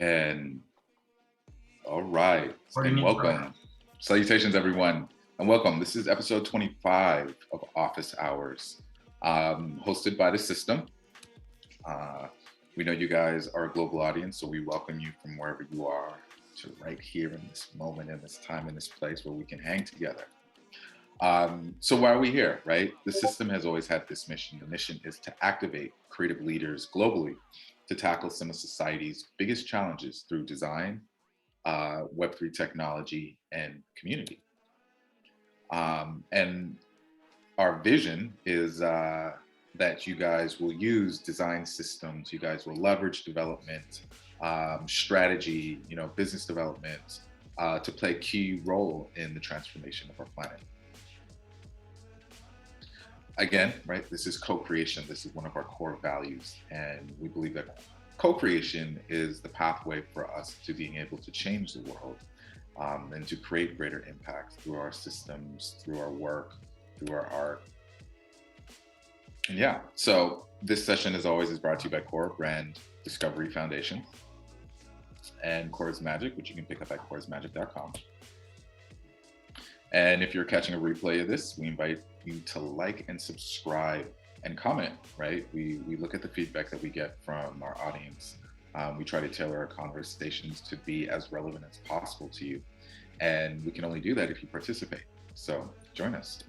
And all right, and Welcome. welcome. Salutations, everyone, and welcome. This is episode 25 of Office Hours, hosted by the Systm. Uh, we know you guys are a global audience, so we welcome you from wherever you are to right here in this moment, in this time, in this place where we can hang together. So why are we here, right? The Systm has always had this mission. The mission is to activate creative leaders globally to tackle some of society's biggest challenges through design, Web3 technology, and community. And our vision is that you guys will use design systems, you guys will leverage development, strategy, business development to play a key role in the transformation of our planet. Again, right, this is co-creation. This is one of our core values. And we believe that co-creation is the pathway for us to being able to change the world and to create greater impact through our systems, through our work, through our art. And yeah, so this session, as always, is brought to you by Core Brand Discovery Foundation and Core's Magic, which you can pick up at coresmagic.com. And if you're catching a replay of this, we invite you to like and subscribe and comment, right? We look at the feedback that we get from our audience. We try to tailor our conversations to be as relevant as possible to you. And we can only do that if you participate. So join us.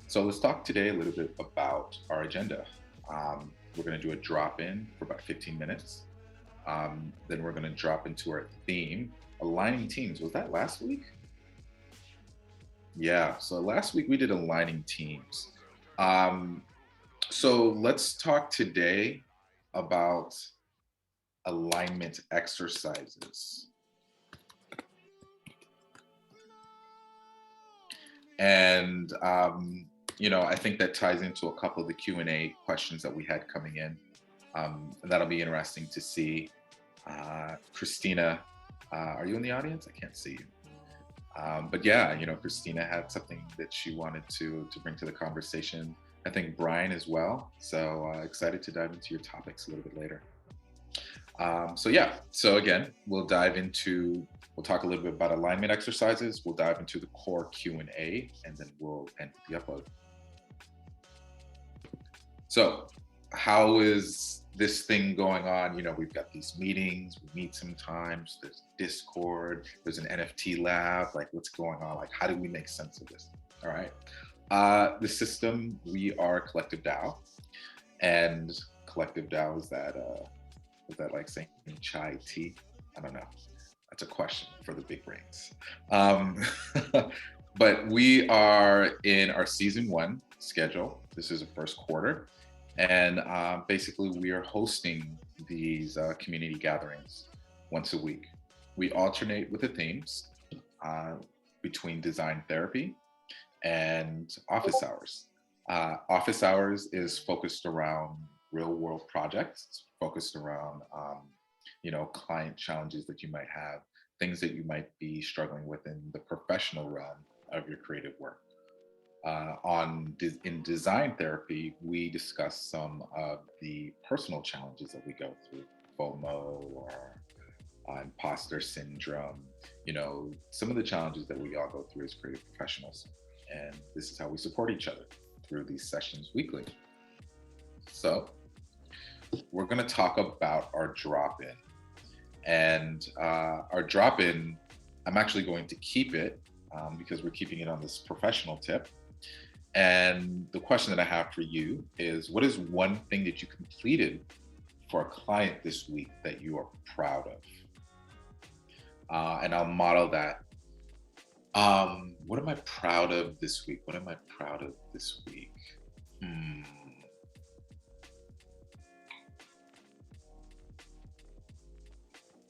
So let's talk today a little bit about our agenda. We're going to do a drop-in for about 15 minutes. Then we're going to drop into our theme, aligning teams. Was that last week? Yeah, so last week we did aligning teams. So let's talk today about alignment exercises. And, I think that ties into a couple of the Q&A questions that we had coming in. That'll be interesting to see. Christina, are you in the audience? I can't see you. But yeah, Christina had something that she wanted to bring to the conversation. I think Brian as well. So excited to dive into your topics a little bit later. So again, we'll talk a little bit about alignment exercises. We'll dive into the core Q&A, and then we'll end the upload. So how is this thing going on? We've got these meetings, we meet sometimes, there's Discord, there's an NFT lab, like what's going on? Like, how do we make sense of this? All right. The Systm, we are Collective DAO, and Collective DAO is that like saying chai tea? I don't know. That's a question for the big brains. But we are in our season 1 schedule. This is the first quarter. And basically, we are hosting these community gatherings once a week. We alternate with the themes between design therapy and office hours. Office hours is focused around real world projects, focused around client challenges that you might have, things that you might be struggling with in the professional realm of your creative work. In design therapy, we discuss some of the personal challenges that we go through, FOMO or imposter syndrome, some of the challenges that we all go through as creative professionals. And this is how we support each other through these sessions weekly. So we're going to talk about our drop-in. And our drop-in, I'm actually going to keep it because we're keeping it on this professional tip. And the question that I have for you is, what is one thing that you completed for a client this week that you are proud of? And I'll model that. What am I proud of this week? What am I proud of this week?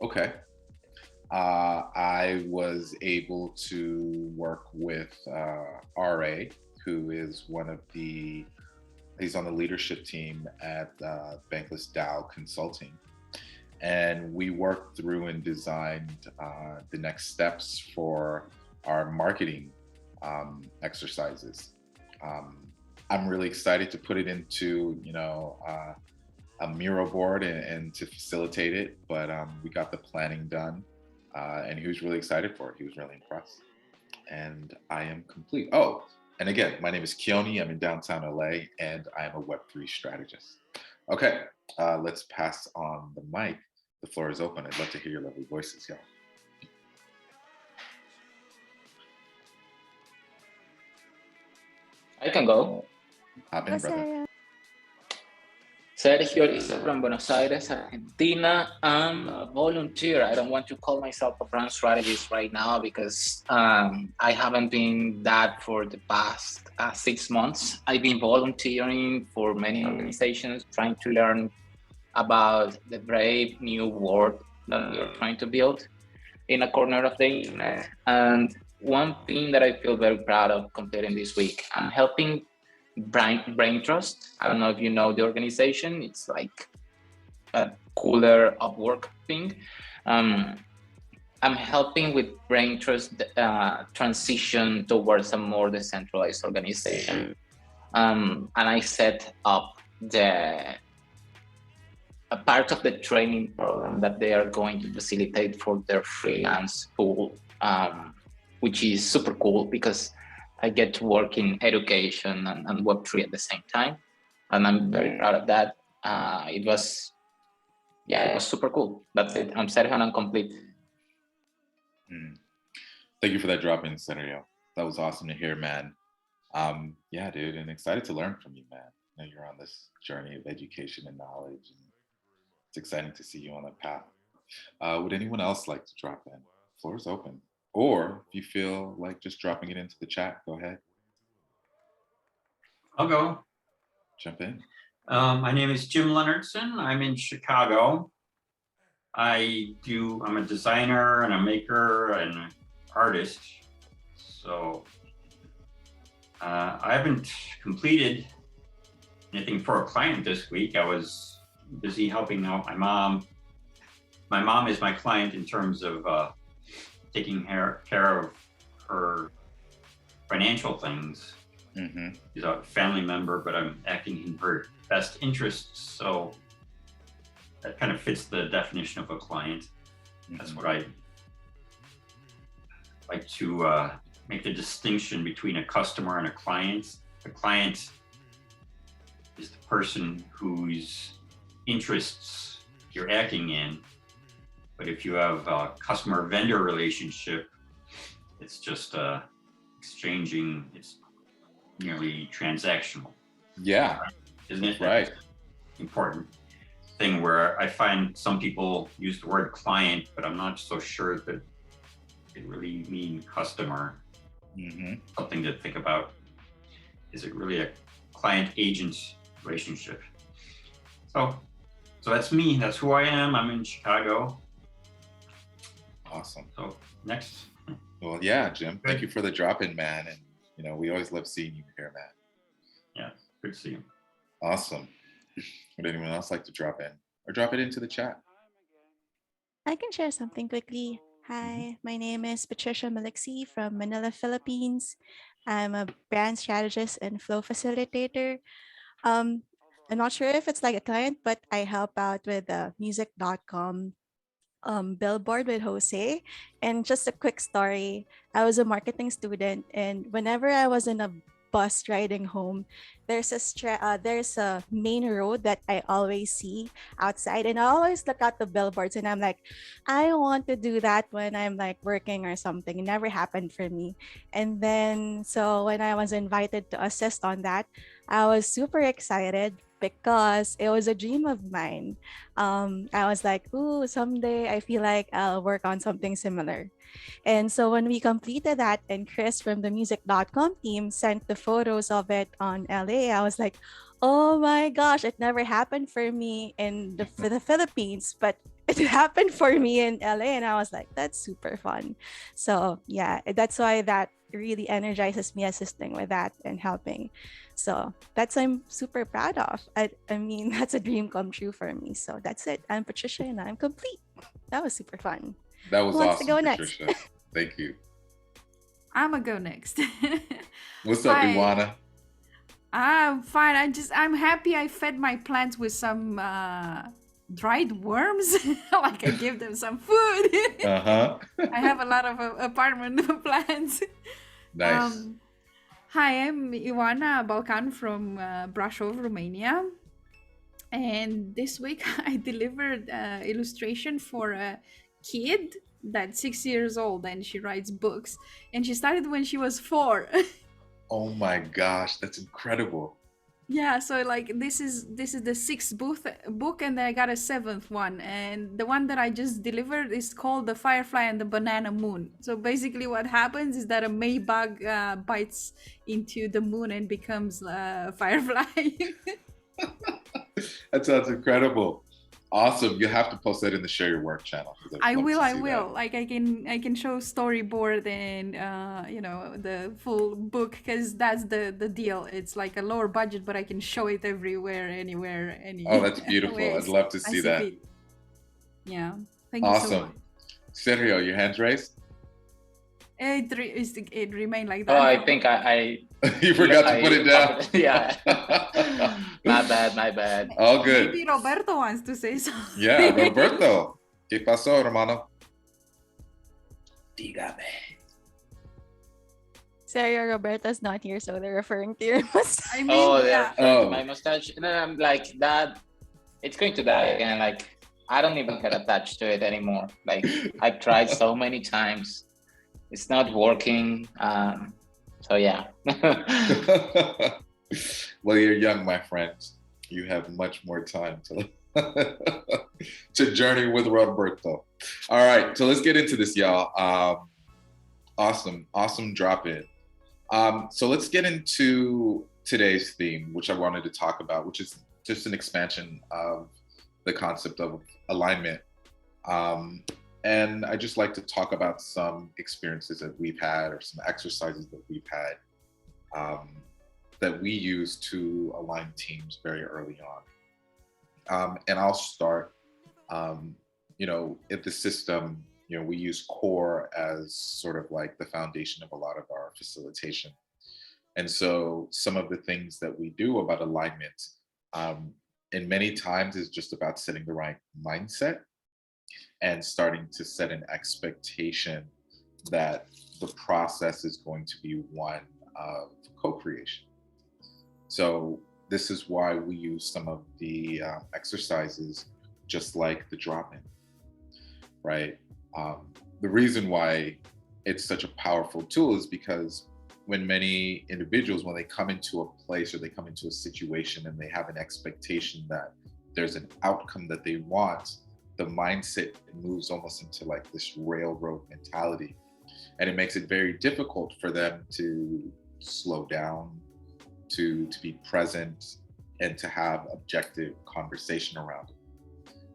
Okay. I was able to work with RA, who is he's on the leadership team at Bankless DAO Consulting. And we worked through and designed the next steps for our marketing exercises. I'm really excited to put it into, a mural board and to facilitate it, but we got the planning done, and he was really excited for it. He was really impressed, and I am complete. Oh, and again, my name is Keone. I'm in downtown LA, and I am a Web3 strategist. Okay, let's pass on the mic. The floor is open. I'd love to hear your lovely voices, y'all. I can go. Hop in, brother. Sergio Lisa from Buenos Aires, Argentina. I'm a volunteer. I don't want to call myself a brand strategist right now because I haven't been that for the past 6 months. I've been volunteering for many organizations, trying to learn about the brave new world that we're trying to build in a corner of the internet. And one thing that I feel very proud of completing this week, I'm helping Brain Trust. I don't know if you know the organization. It's like a cooler Upwork thing. I'm helping with Brain Trust transition towards a more decentralized organization. And I set up a part of the training program that they are going to facilitate for their freelance pool, which is super cool because I get to work in education and Web3 at the same time. And I'm very proud of that. It was super cool. That's it. I'm Sergio and I'm complete. Thank you for that drop in, Sergio. That was awesome to hear, man. Yeah, dude, and excited to learn from you, man. I know you're on this journey of education and knowledge, and it's exciting to see you on that path. Would anyone else like to drop in? Floor is open. Or if you feel like just dropping it into the chat, go ahead. I'll go. Jump in. My name is Jim Leonardson. I'm in Chicago. I'm a designer and a maker and an artist. So I haven't completed anything for a client this week. I was busy helping out my mom. My mom is my client in terms of taking care of her financial things. Mm-hmm. She's a family member, but I'm acting in her best interests. So that kind of fits the definition of a client. Mm-hmm. That's what I like to make the distinction between a customer and a client. The client is the person whose interests you're acting in. But if you have a customer-vendor relationship, it's just exchanging, it's nearly transactional. Yeah. Isn't it? Right. Important thing where I find some people use the word client, but I'm not so sure that it really means customer. Mm-hmm. Something to think about. Is it really a client-agent relationship? So that's me. That's who I am. I'm in Chicago. Awesome. So next. Well, yeah, Jim. Thank you for the drop-in, man. And we always love seeing you here, man. Yeah, good to see you. Awesome. Would anyone else like to drop in or drop it into the chat? I can share something quickly. Hi, my name is Patricia Maliksi from Manila, Philippines. I'm a brand strategist and flow facilitator. I'm not sure if it's like a client, but I help out with the music.com billboard with Jose. And just a quick story, I was a marketing student, and whenever I was in a bus riding home, there's a main road that I always see outside, and I always look at the billboards, and I'm like, I want to do that when I'm like working or something. It never happened for me. And then so when I was invited to assist on that, I was super excited because it was a dream of mine. I was like, ooh, someday I feel like I'll work on something similar. And so when we completed that and Chris from the music.com team sent the photos of it on LA, I was like, oh my gosh, it never happened for me in the Philippines, but it happened for me in LA. And I was like, that's super fun. So yeah, that's why that really energizes me, assisting with that and helping. So that's I'm super proud of. I mean, that's a dream come true for me. So that's it. I'm Patricia and I'm complete. That was super fun. That was Who wants awesome, to go Patricia. next? Thank you. I'm gonna go next. What's up, Hi. Iwana? I'm fine. I'm happy I fed my plants with some dried worms. Like I give them some food. Uh-huh. I have a lot of apartment plants. Nice. Hi, I'm Ioana Balcan from Brașov, Romania. And this week I delivered illustration for a kid that's 6 years old, and she writes books. And she started when she was 4. Oh my gosh, that's incredible. Yeah, so like this is the 6th book, and then I got a 7th one, and the one that I just delivered is called The Firefly and the Banana Moon. So basically what happens is that a Maybug bites into the moon and becomes a firefly. That sounds incredible. Awesome. You have to post that in the Share Your Work channel. I will. Like I can show storyboard and the full book, because that's the deal. It's like a lower budget, but I can show it everywhere, anywhere, any. Oh, that's beautiful. I'd love to see that. Yeah. Thank you so much. Sergio, your hands raised? It remained like that. Oh, I think I you forgot to put it down. Yeah. My bad. All good. Maybe Roberto wants to say something. Yeah, Roberto. ¿Qué pasó, hermano? Dígame. Sorry, Roberto's not here, so they're referring to your mustache. I mean, my mustache. And then I'm like that. It's going to die again. Like I don't even get attached to it anymore. Like I've tried so many times. It's not working. So yeah. Well, you're young, my friends. You have much more time to journey with Roberto. All right, so let's get into this, y'all. Awesome drop in. So let's get into today's theme, which I wanted to talk about, which is just an expansion of the concept of alignment. And I just like to talk about some experiences that we've had, or some exercises that we've had that we use to align teams very early on. And I'll start, at the system, we use core as sort of like the foundation of a lot of our facilitation. And so some of the things that we do about alignment, and many times is just about setting the right mindset and starting to set an expectation that the process is going to be one of co-creation. So this is why we use some of the exercises just like the drop-in, right? The reason why it's such a powerful tool is because when many individuals, when they come into a place or they come into a situation and they have an expectation that there's an outcome that they want, the mindset moves almost into like this railroad mentality. And it makes it very difficult for them to slow down, to be present, and to have objective conversation around it.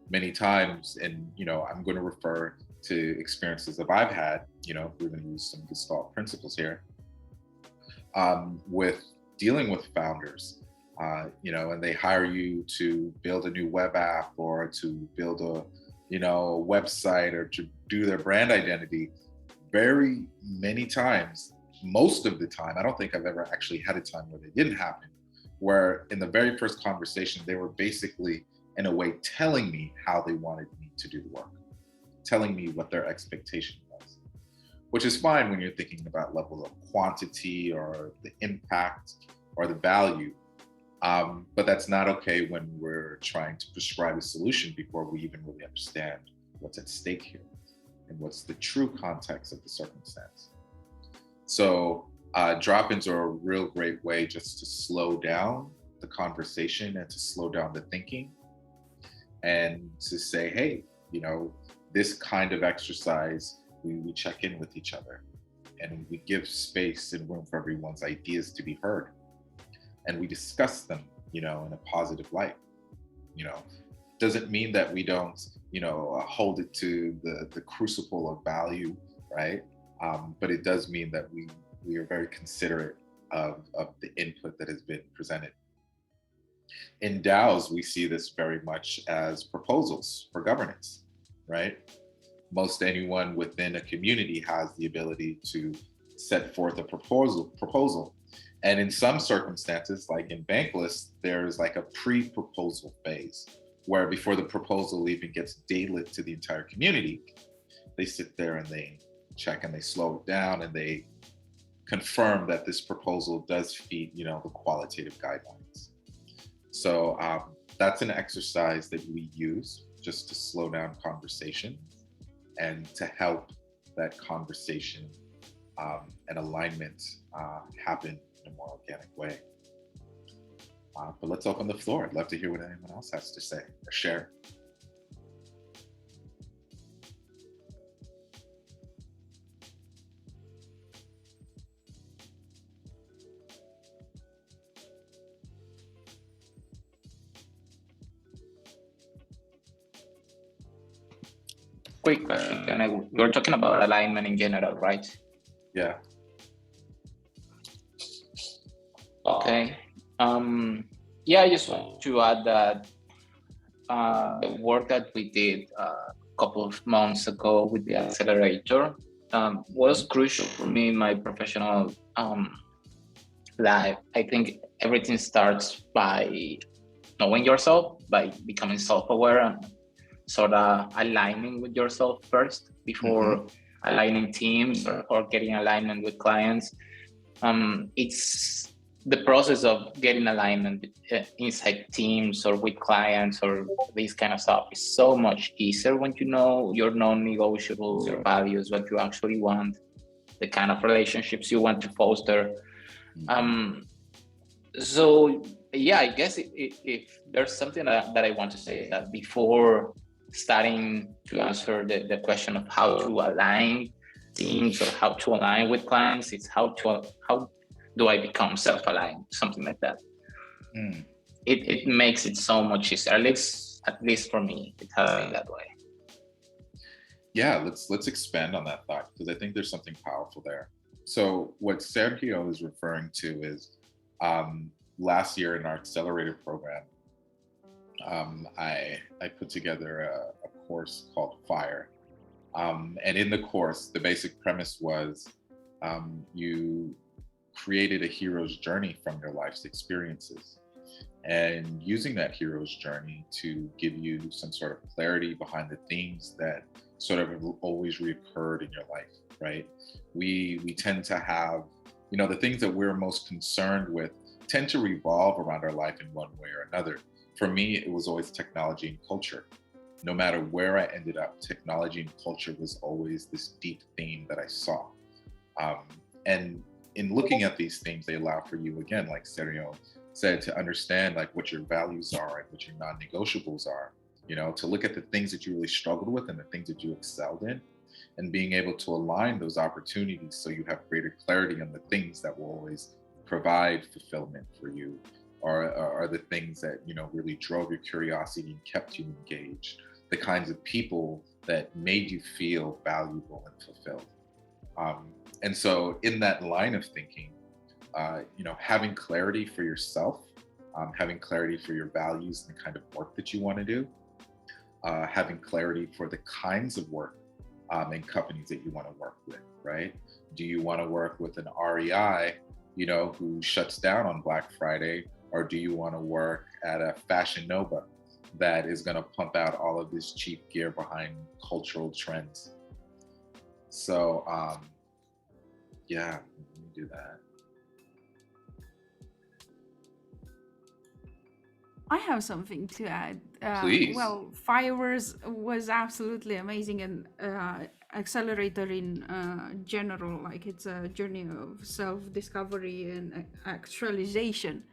Many times, and I'm going to refer to experiences that I've had, we're going to use some Gestalt principles here, with dealing with founders, and they hire you to build a new web app or to build a website or to do their brand identity. Very many times, most of the time, I don't think I've ever actually had a time where it didn't happen, where in the very first conversation, they were basically, in a way, telling me how they wanted me to do the work, telling me what their expectation was, which is fine when you're thinking about levels of quantity or the impact or the value. But that's not okay when we're trying to prescribe a solution before we even really understand what's at stake here and what's the true context of the circumstance. So drop-ins are a real great way just to slow down the conversation and to slow down the thinking and to say, hey, this kind of exercise, we check in with each other and we give space and room for everyone's ideas to be heard. And we discuss them, in a positive light. Doesn't mean that we don't, hold it to the crucible of value, right? But it does mean that we are very considerate of the input that has been presented. In DAOs, we see this very much as proposals for governance, right? Most anyone within a community has the ability to set forth a proposal. And in some circumstances, like in Bankless, there's like a pre-proposal phase where before the proposal even gets daylit to the entire community, they sit there and they check and they slow it down and they confirm that this proposal does feed, the qualitative guidelines. So that's an exercise that we use just to slow down conversation and to help that conversation and alignment happen in a more organic way. But let's open the floor. I'd love to hear what anyone else has to say or share. Quick question. You're talking about alignment in general, right? Yeah. Okay. Yeah, I just want to add that the work that we did a couple of months ago with the Accelerator was crucial for me in my professional life. I think everything starts by knowing yourself, by becoming self-aware and sort of aligning with yourself first before aligning teams or getting alignment with clients. It's the process of getting alignment inside teams or with clients or this kind of stuff is so much easier when you know your non-negotiables, your values, what you actually want, the kind of relationships you want to foster. So yeah, I guess if there's something that I want to say, that before starting to answer the question of how to align teams or how to align with clients, it's how do I become self-aligned, something like that. It makes it so much easier, at least for me, it has been that way. Yeah, let's expand on that thought, because I think there's something powerful there. So what Sergio is referring to is last year in our Accelerator program, I put together a course called Fire. And in the course, the basic premise was you created a hero's journey from your life's experiences, and using that hero's journey to give you some sort of clarity behind the themes that sort of always reoccurred in your life, right? We tend to have, the things that we're most concerned with tend to revolve around our life in one way or another. For me, it was always technology and culture. No matter where I ended up, technology and culture was always this deep theme that I saw. And in looking at these themes, they allow for you, again, like Sergio said, to understand like what your values are and what your non-negotiables are, to look at the things that you really struggled with and the things that you excelled in, and being able to align those opportunities so you have greater clarity on the things that will always provide fulfillment for you, or are the things that, really drove your curiosity and kept you engaged, the kinds of people that made you feel valuable and fulfilled. And so in that line of thinking, having clarity for yourself, having clarity for your values and the kind of work that you want to do, having clarity for the kinds of work and companies that you want to work with, right? Do you want to work with an REI, who shuts down on Black Friday, or do you want to work at a Fashion Nova that is going to pump out all of this cheap gear behind cultural trends? So, yeah, let me do that. I have something to add. Please. Well, Fireworks was absolutely amazing, and Accelerator in general, like it's a journey of self-discovery and actualization.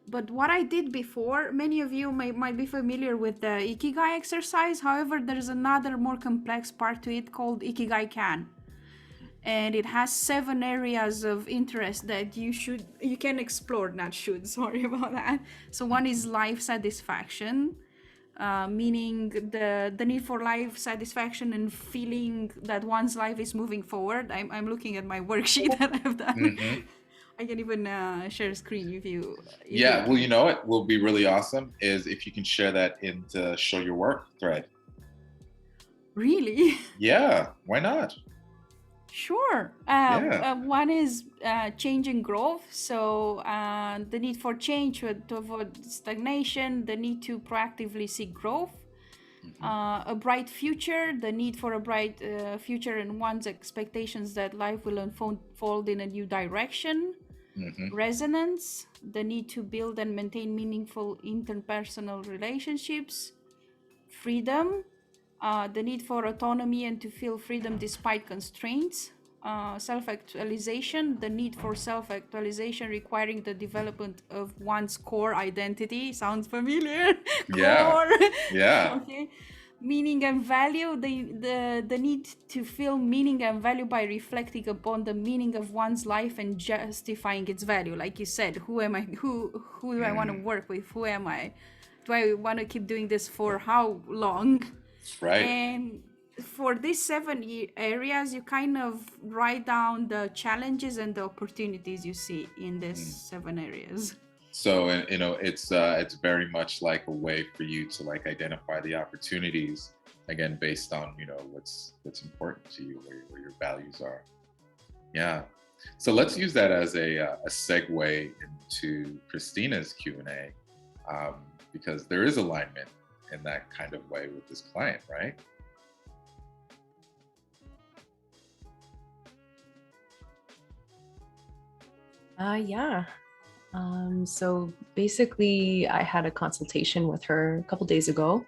But what I did before, many of you might be familiar with the Ikigai exercise. However, there's another more complex part to it called Ikigai Can. And it has 7 areas of interest that you can explore, sorry about that. So one is life satisfaction, meaning the need for life satisfaction and feeling that one's life is moving forward. I'm looking at my worksheet that I've done. I can even share a screen if you. Yeah, well, you know what will be really awesome is if you can share that in the Show Your Work thread. Really? Yeah, why not? Sure. Yeah. One is changing growth. So the need for change to avoid stagnation, the need to proactively seek growth, a bright future, the need for a bright future and one's expectations that life will unfold in a new direction, resonance, the need to build and maintain meaningful interpersonal relationships, freedom, the need for autonomy and to feel freedom despite constraints, self-actualization, the need for self-actualization requiring the development of one's core identity. Sounds familiar? Yeah. Core. Yeah. Okay. Meaning and value, the need to feel meaning and value by reflecting upon the meaning of one's life and justifying its value. Like you said, who am I? Who do I want to work with? Who am I? Do I want to keep doing this for how long? Right. And for these 7 areas, you kind of write down the challenges and the opportunities you see in these 7 areas. So, it's very much like a way for you to like identify the opportunities, again, based on, what's important to you, where your values are. Yeah. So let's use that as a segue into Christina's Q&A, because there is alignment in that kind of way with this client, right? Yeah. So basically, I had a consultation with her a couple days ago,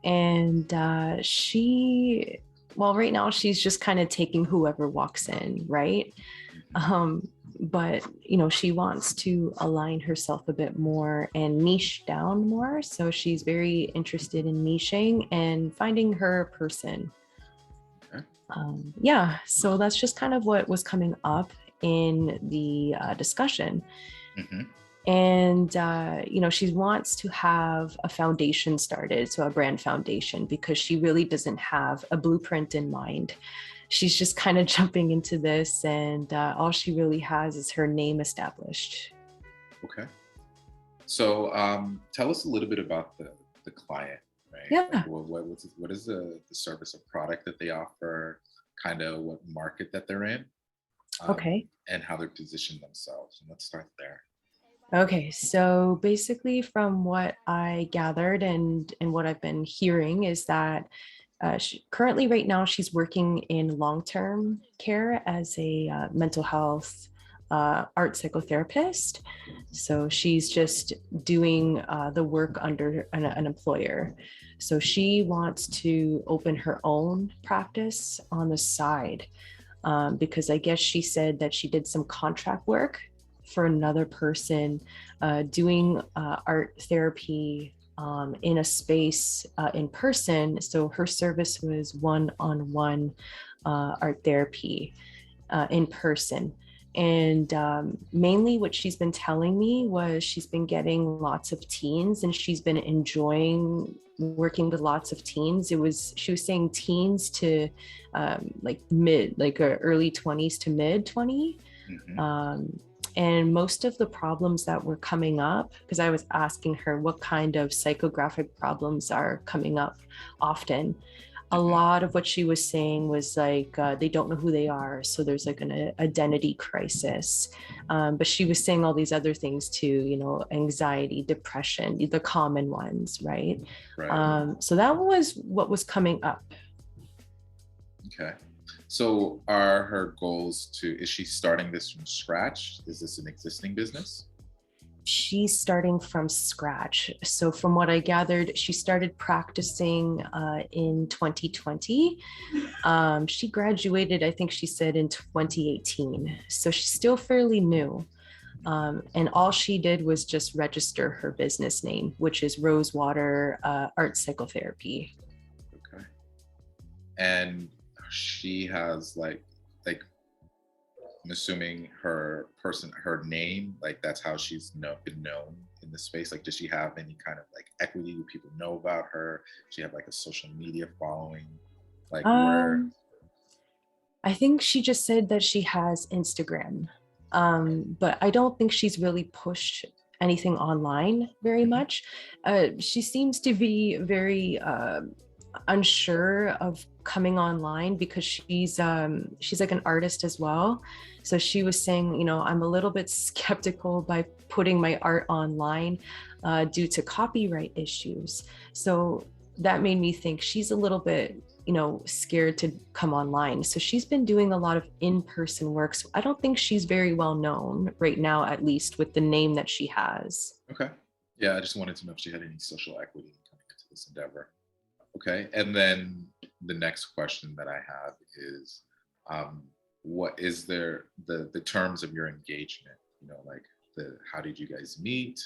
and right now she's just kind of taking whoever walks in, right? But she wants to align herself a bit more and niche down more. So she's very interested in niching and finding her person. Okay. Yeah, so that's just kind of what was coming up in the discussion. And she wants to have a foundation started, so a brand foundation, because she really doesn't have a blueprint in mind. She's just kind of jumping into this, and all she really has is her name established. Okay. So tell us a little bit about the client, right? Yeah. Like, what is the service or product that they offer, kind of what market that they're in, Okay. and how they're positioned themselves. And let's start there. Okay, so basically from what I gathered and what I've been hearing is that currently right now she's working in long-term care as a mental health art psychotherapist. So she's just doing the work under an employer. So she wants to open her own practice on the side, because I guess she said that she did some contract work for another person doing art therapy in a space in person. So her service was one-on-one art therapy in person. And mainly what she's been telling me was she's been getting lots of teens and she's been enjoying working with lots of teens. She was saying teens to early 20s to mid 20. And most of the problems that were coming up, because I was asking her what kind of psychographic problems are coming up often. A lot of what she was saying was like, they don't know who they are. So there's like an identity crisis. But she was saying all these other things too, anxiety, depression, the common ones, right? So that was what was coming up. Okay. So are her goals is she starting this from scratch? Is this an existing business? She's starting from scratch. So from what I gathered, she started practicing in 2020. She graduated, I think she said, in 2018. So she's still fairly new. And all she did was just register her business name, which is Rosewater Art Psychotherapy. Okay. And she has like I'm assuming her name, like that's how she's been known in the space. Like, does she have any kind of like equity? Do people know about her? Does she have like a social media following? Like where? I think she just said that she has Instagram, but I don't think she's really pushed anything online very much. She seems to be very unsure of coming online because she's like an artist as well. So she was saying, you know, I'm a little bit skeptical by putting my art online due to copyright issues. So that made me think she's a little bit, you know, scared to come online. So she's been doing a lot of in-person work. So I don't think she's very well known right now, at least with the name that she has. Okay. Yeah, I just wanted to know if she had any social equity coming into this endeavor. Okay. And then the next question that I have is, what is there the terms of your engagement? You know, like how did you guys meet?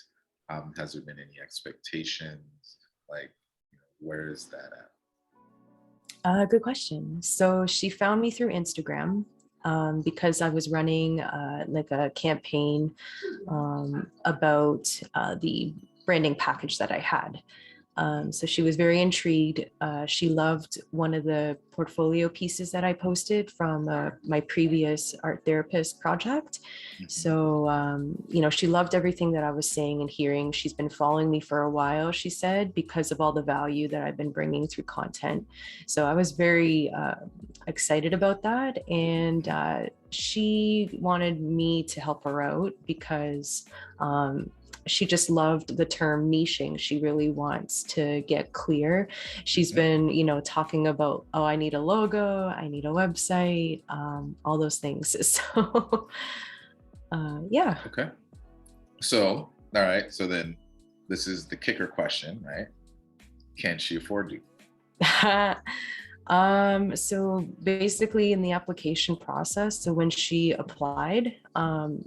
Has there been any expectations? Like, you know, where is that at? Good question. So she found me through Instagram because I was running like a campaign about the branding package that I had. So she was very intrigued. She loved one of the portfolio pieces that I posted from my previous art therapist project. So, you know, she loved everything that I was saying and hearing. She's been following me for a while, she said, because of all the value that I've been bringing through content. So I was very excited about that. And she wanted me to help her out because she just loved the term niching. She really wants to get clear. She's been, you know, talking about, oh, I need a logo, I need a website, all those things. So, yeah. Okay. So, all right. So then this is the kicker question, right? Can she afford you? So basically in the application process, so when she applied,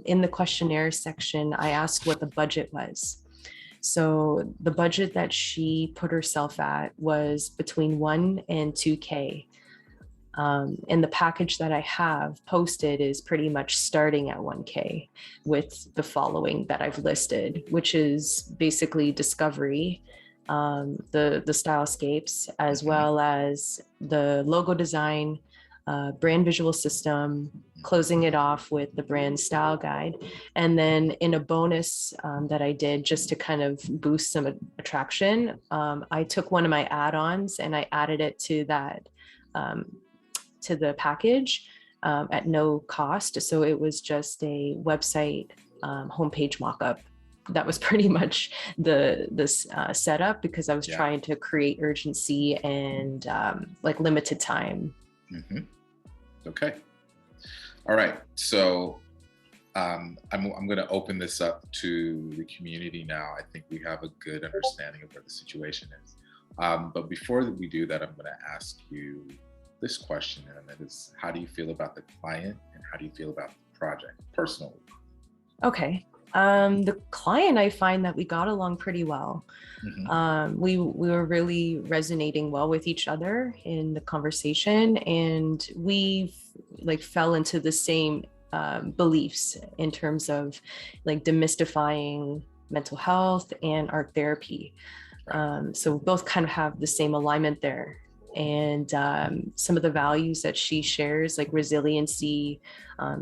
in the questionnaire section, I asked what the budget was. So the budget that she put herself at was between 1 and 2K. And the package that I have posted is pretty much starting at 1K with the following that I've listed, which is basically discovery, the stylescapes, as well as the logo design, brand visual system, closing it off with the brand style guide. And then in a bonus that I did just to kind of boost some attraction, I took one of my add-ons and I added it to that, to the package at no cost. So it was just a website homepage mockup. That was pretty much this setup because I was trying to create urgency and like limited time. Okay. All right. So I'm going to open this up to the community now. I think we have a good understanding of where the situation is. But before we do that, I'm going to ask you this question, and that is, how do you feel about the client and how do you feel about the project personally? Okay. The client, I find that we got along pretty well. We were really resonating well with each other in the conversation, and we like fell into the same beliefs in terms of like demystifying mental health and art therapy. So we both kind of have the same alignment there. And some of the values that she shares, like resiliency,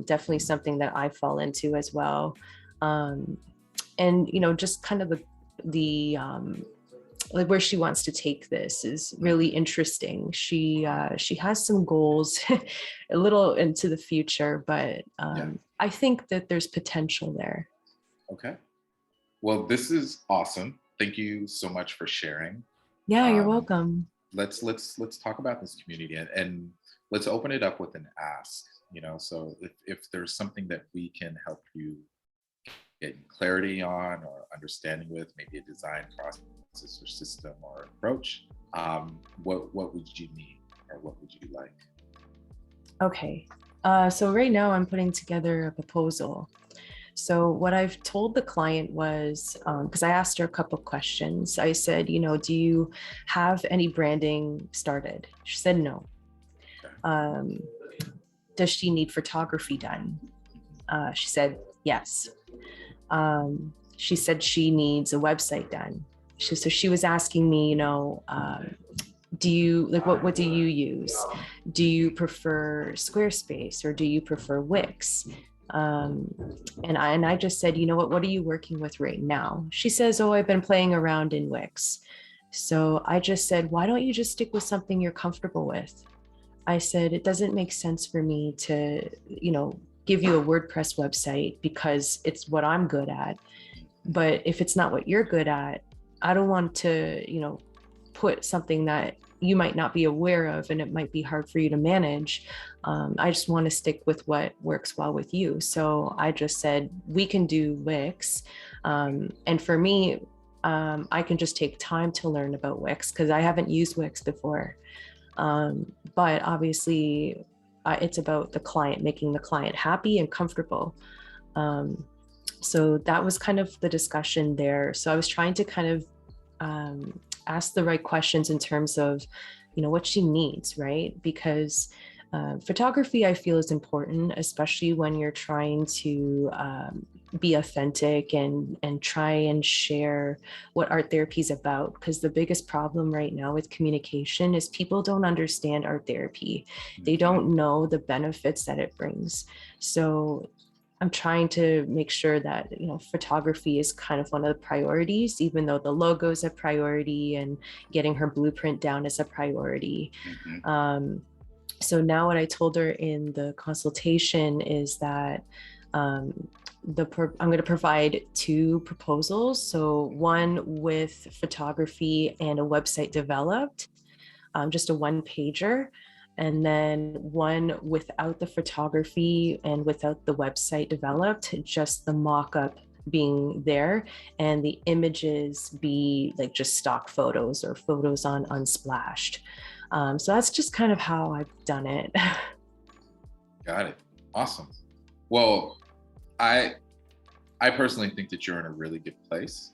definitely something that I fall into as well. And, you know, just kind of the like where she wants to take this is really interesting. She has some goals a little into the future, but I think that there's potential there. Okay. Well, this is awesome. Thank you so much for sharing. Yeah, you're welcome. Let's talk about this community and let's open it up with an ask. You know, so if there's something that we can help you get clarity on or understanding with, maybe a design process or system or approach, what would you need or what would you like? Okay, so right now I'm putting together a proposal. So what I've told the client was, because I asked her a couple of questions. I said, you know, do you have any branding started? She said no. Does she need photography done? She said yes. She said she needs a website done. So she was asking me, you know, do you like what do you use? Do you prefer Squarespace or do you prefer Wix? And I just said, you know what are you working with right now? She says, oh, I've been playing around in Wix. So I just said, why don't you just stick with something you're comfortable with? I said, it doesn't make sense for me to, give you a WordPress website because it's what I'm good at. But if it's not what you're good at, I don't want to, put something that you might not be aware of and it might be hard for you to manage. I just want to stick with what works well with you. So I just said, we can do Wix. And for me, I can just take time to learn about Wix because I haven't used Wix before. But obviously, it's about the client, making the client happy and comfortable. So that was kind of the discussion there. So I was trying to kind of ask the right questions in terms of, what she needs, right? Because photography, I feel, is important, especially when you're trying to be authentic and try and share what art therapy is about. Because the biggest problem right now with communication is people don't understand art therapy. They don't know the benefits that it brings. So I'm trying to make sure that, photography is kind of one of the priorities, even though the logo is a priority and getting her blueprint down is a priority. So now what I told her in the consultation is that I'm going to provide 2 proposals. So one with photography and a website developed, just a 1-pager. And then one without the photography and without the website developed, just the mock-up being there, and the images be like just stock photos or photos on Unsplashed. So that's just kind of how I've done it. Got it. Awesome. Well, I personally think that you're in a really good place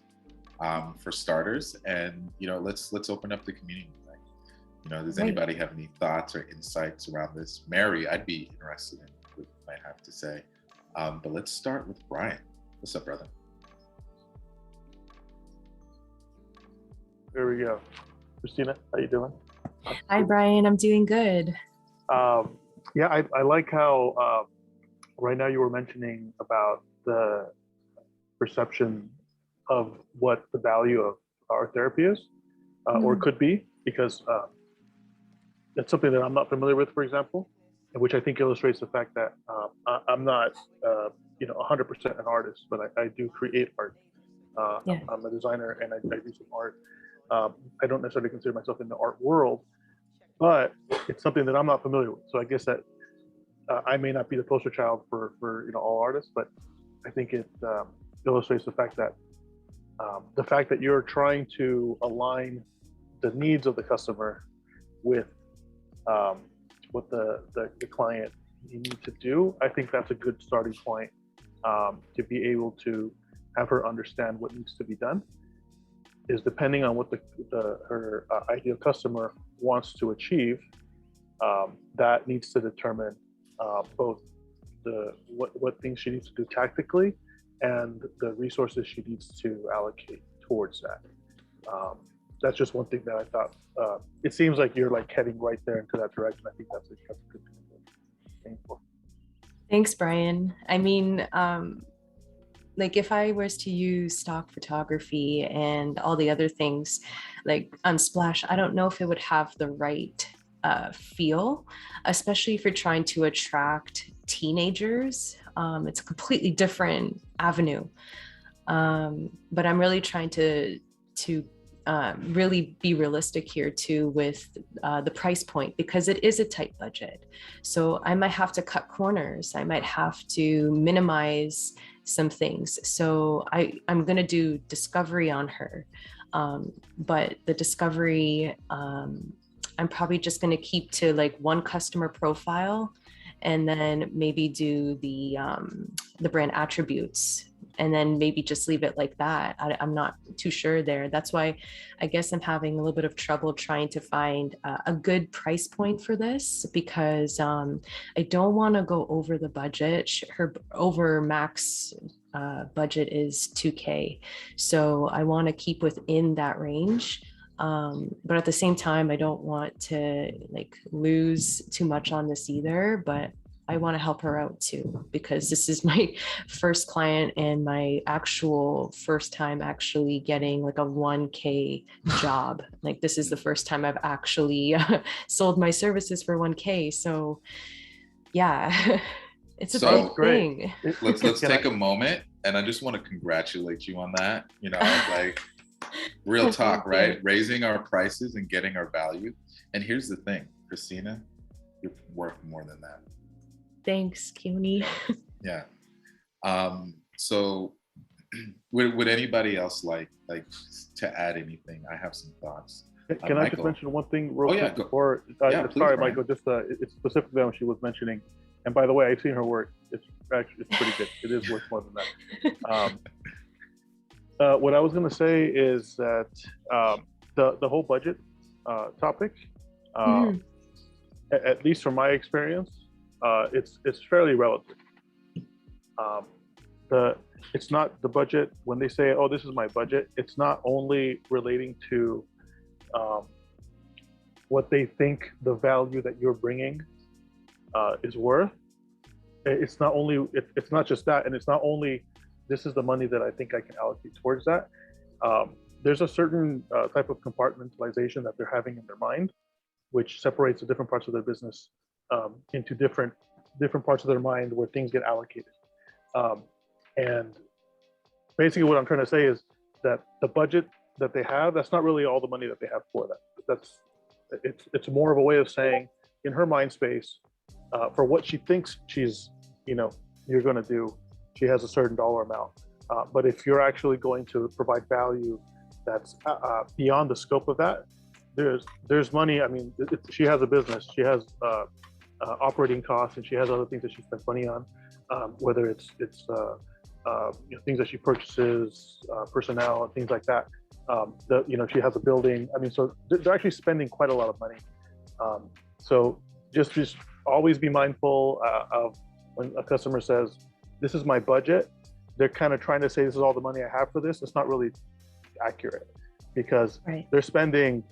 for starters, and let's open up the community. Does anybody have any thoughts or insights around this? Mary, I'd be interested in what you might have to say. But let's start with Brian. What's up, brother? There we go. Christina, how you doing? Hi, Brian. I'm doing good. Yeah, I like how right now you were mentioning about the perception of what the value of art therapy is or could be, because that's something that I'm not familiar with, for example, and which I think illustrates the fact that I'm not, 100% an artist, but I do create art. I'm a designer and I do some art. I don't necessarily consider myself in the art world, but it's something that I'm not familiar with. So I guess that I may not be the poster child for all artists, but I think it illustrates the fact that you're trying to align the needs of the customer with what the client needs to do. I think that's a good starting point to be able to have her understand what needs to be done. Is depending on what her ideal customer wants to achieve, that needs to determine both what things she needs to do tactically and the resources she needs to allocate towards that. That's just one thing that I thought. It seems like you're like heading right there into that direction. I think that's a good thing to aim for. Thanks, Brian. I mean, like if I was to use stock photography and all the other things like Unsplash, I don't know if it would have the right feel, especially if you're trying to attract teenagers. It's a completely different avenue. But I'm really trying to really be realistic here too with the price point, because it is a tight budget. So I might have to cut corners. I might have to minimize some things. So I'm going to do discovery on her. But the discovery, I'm probably just going to keep to like one customer profile, and then maybe do the brand attributes, and then maybe just leave it like that. I'm not too sure there. That's why I guess I'm having a little bit of trouble trying to find a good price point for this, because I don't want to go over the budget. Her over max budget is $2,000. So I want to keep within that range. But at the same time, I don't want to like lose too much on this either, but I want to help her out too, because this is my first client and my actual first time actually getting like a 1K job. Like this is the first time I've actually sold my services for 1K. So yeah, it's a big thing. Let's take a moment, and I just want to congratulate you on that. You know, like real talk, right? Raising our prices and getting our value. And here's the thing, Christina, you're worth more than that. Thanks, Keone. Yeah. So would anybody else like to add anything? I have some thoughts. Can I just mention one thing real quick before? Please, sorry, Brian. Michael. Just it's specifically on what she was mentioning. And by the way, I've seen her work. It's pretty good. It is worth more than that. What I was going to say is that the whole budget topic, at least from my experience, it's fairly relative. It's not the budget when they say, "Oh, this is my budget." It's not only relating to what they think the value that you're bringing is worth. It's not only it's not just that, and it's not only this is the money that I think I can allocate towards that. There's a certain type of compartmentalization that they're having in their mind, which separates the different parts of their business into different parts of their mind where things get allocated. And basically what I'm trying to say is that the budget that they have, that's not really all the money that they have for that. It's more of a way of saying, in her mind space, for what she thinks you're going to do, she has a certain dollar amount. But if you're actually going to provide value that's beyond the scope of that, there's money. I mean, she has a business, she has operating costs, and she has other things that she spends money on, whether it's things that she purchases, personnel, and things like that. She has a building. I mean, so they're actually spending quite a lot of money. So just always be mindful of when a customer says, "This is my budget," they're kind of trying to say, "This is all the money I have for this." It's not really accurate, because they're spending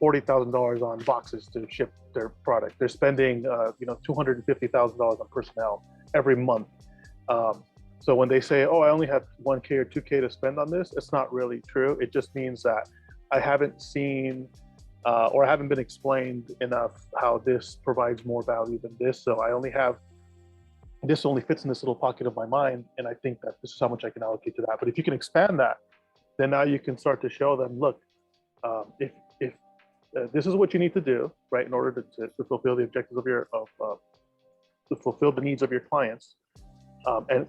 $40,000 on boxes to ship their product. They're spending $250,000 on personnel every month. So when they say, "Oh, I only have 1K or 2K to spend on this," it's not really true. It just means that I haven't seen or I haven't been explained enough how this provides more value than this. So this only fits in this little pocket of my mind, and I think that this is how much I can allocate to that. But if you can expand that, then now you can start to show them, look, if this is what you need to do, right, in order to fulfill the objectives of to fulfill the needs of your clients,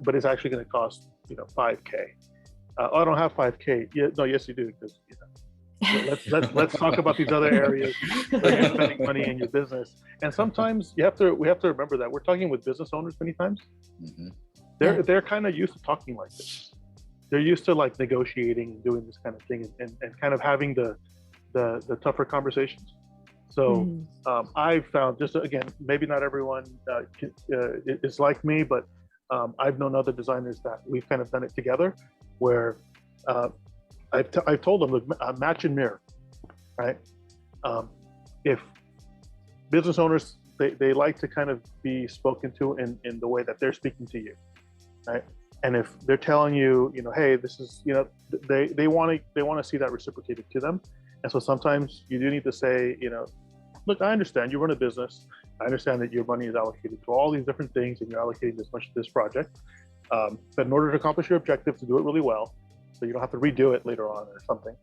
but it's actually going to cost 5K. I don't have 5K. Yes, you do, because let's talk about these other areas where you're spending money in your business. And sometimes we have to remember that we're talking with business owners many times. Mm-hmm. They're kind of used to talking like this. They're used to like negotiating and doing this kind of thing, and kind of having the tougher conversations. So I've found, just again, maybe not everyone is like me, but I've known other designers that we've kind of done it together, where I've told them, look, match and mirror, right? If business owners, they like to kind of be spoken to in the way that they're speaking to you, right? And if they're telling you, hey, this is, they want to see that reciprocated to them. And so sometimes you do need to say, look, I understand you run a business. I understand that your money is allocated to all these different things, and you're allocating this much to this project. But in order to accomplish your objective, to do it really well, so you don't have to redo it later on or something,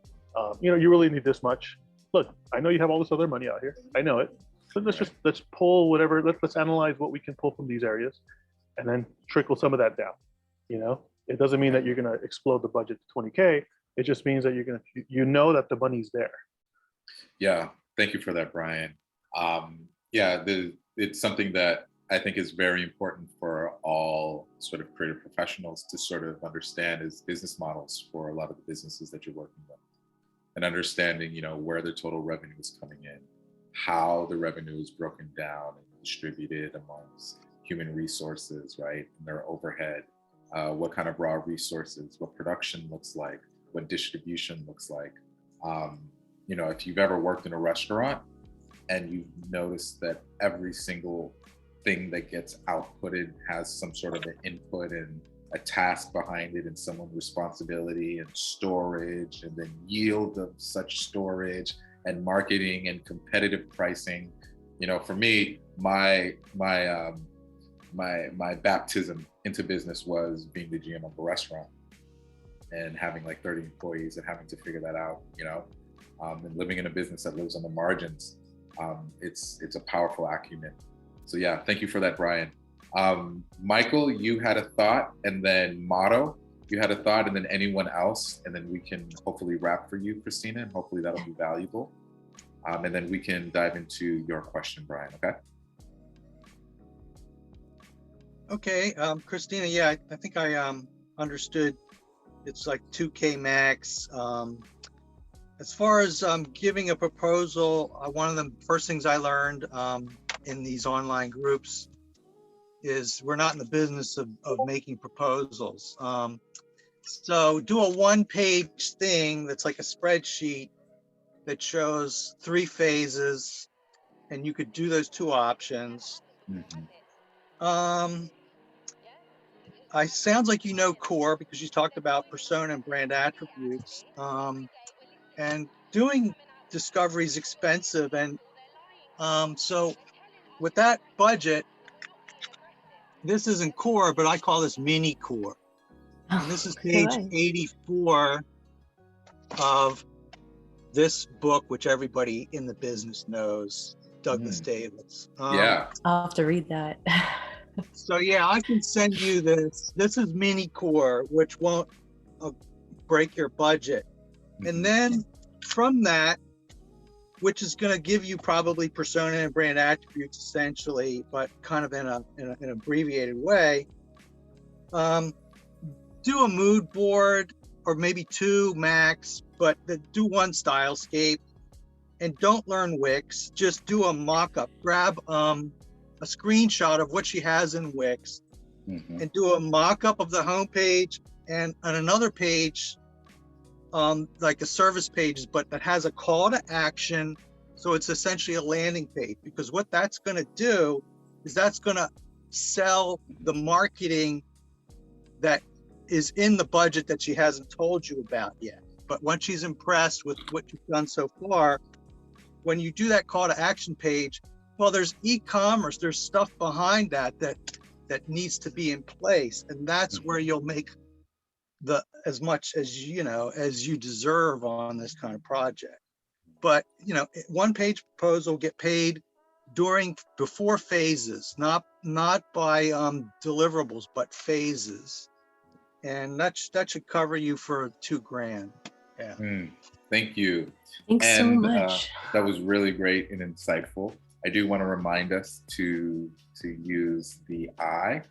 you really need this much. Look, I know you have all this other money out here. I know it. So let's pull whatever. Let's analyze what we can pull from these areas, and then trickle some of that down. It doesn't mean that you're going to explode the budget to 20K. It just means that that the money's there. Yeah, thank you for that, Brian. It's something that I think is very important for all sort of creative professionals to sort of understand is business models for a lot of the businesses that you're working with, and understanding, where the total revenue is coming in, how the revenue is broken down and distributed amongst human resources, right, and their overhead, what kind of raw resources, what production looks like, what distribution looks like. If you've ever worked in a restaurant and you've noticed that every single thing that gets outputted has some sort of an input and a task behind it and someone's responsibility and storage and then yield of such storage and marketing and competitive pricing. You know, for me, my baptism into business was being the GM of a restaurant and having like 30 employees and having to figure that out, you know, and living in a business that lives on the margins. It's a powerful acumen. So yeah, thank you for that, Brian. Michael, you had a thought, and then Motto, you had a thought, and then anyone else, and then we can hopefully wrap for you, Christina, and hopefully that'll be valuable. And then we can dive into your question, Brian, okay? Okay, Christina, yeah, I think I understood. It's like 2K max. As far as giving a proposal, one of the first things I learned in these online groups is we're not in the business of making proposals. So do a one-page thing that's like a spreadsheet that shows 3 phases, and you could do those 2 options. Mm-hmm. Sounds like you know core because you talked about persona and brand attributes. And doing discovery is expensive, and so with that budget, this isn't core, but I call this mini core. And this is page 84 of this book, which everybody in the business knows, Douglas Davis. Yeah. I'll have to read that. So yeah, I can send you this. This is mini core, which won't break your budget. And then from that, which is going to give you probably persona and brand attributes essentially, but kind of in an abbreviated way, do a mood board or maybe 2 max, but do 1 stylescape, and don't learn Wix. Just do a mock-up. Grab a screenshot of what she has in Wix and do a mock-up of the homepage and on another page, like a service page, but that has a call to action. So it's essentially a landing page, because what that's going to do is that's going to sell the marketing that is in the budget that she hasn't told you about yet. But once she's impressed with what you've done so far, when you do that call to action page, well, there's e-commerce, there's stuff behind that needs to be in place. And that's where you'll make as much as you deserve on this kind of project. But 1-page proposal, get paid before phases, not by deliverables, but phases, and that should cover you for $2,000. Yeah. Thank you. Thanks so much. That was really great and insightful. I do want to remind us to use the I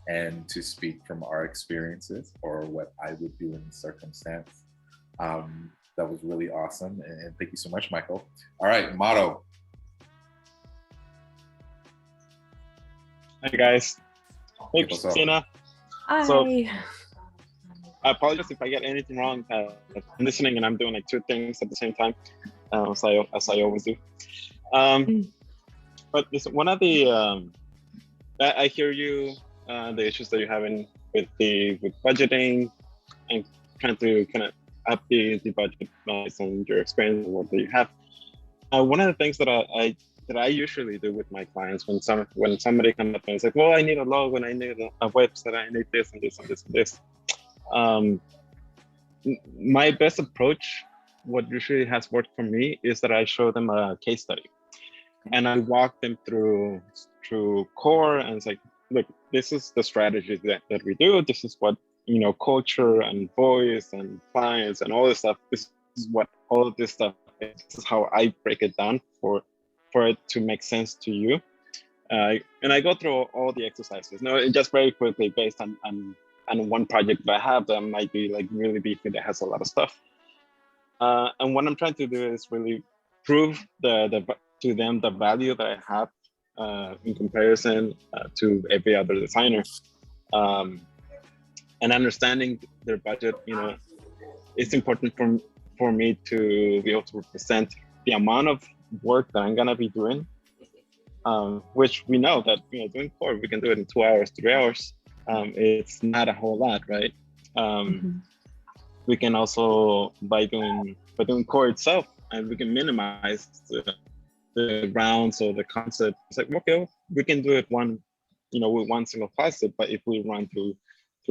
and to speak from our experiences or what I would do in the circumstance. That was really awesome. And thank you so much, Michael. All right, Motto. Hi, guys. Hey, Christina. Hi. So, I apologize if I get anything wrong. I'm listening and I'm doing like 2 things at the same time, as I always do. But one of the, I hear you, the issues that you're having with budgeting and trying to kind of up the budget based on your experience and what you have. One of the things that I usually do with my clients when somebody comes up and is like, well, I need a logo and I need a website, I need this and this and this and this. My best approach, what usually has worked for me, is that I show them a case study, and I walk them through core, and it's like, look, this is the strategy that we do. This is what culture and voice and clients and all this stuff. This is what all of this stuff is. This is how I break it down for it to make sense to you. And I go through all the exercises. No, just very quickly based on one project that I have that might be like really beefy, that has a lot of stuff. And what I'm trying to do is really prove to them the value that I have in comparison to every other designer. And understanding their budget, it's important for me to be able to represent the amount of work that I'm gonna be doing which we know that doing core, we can do it in 2 hours, 3 hours. It's not a whole lot, right? We can also by doing core itself, and we can minimize the rounds or the concept. It's like, okay, we can do it with one single facet, but if we run through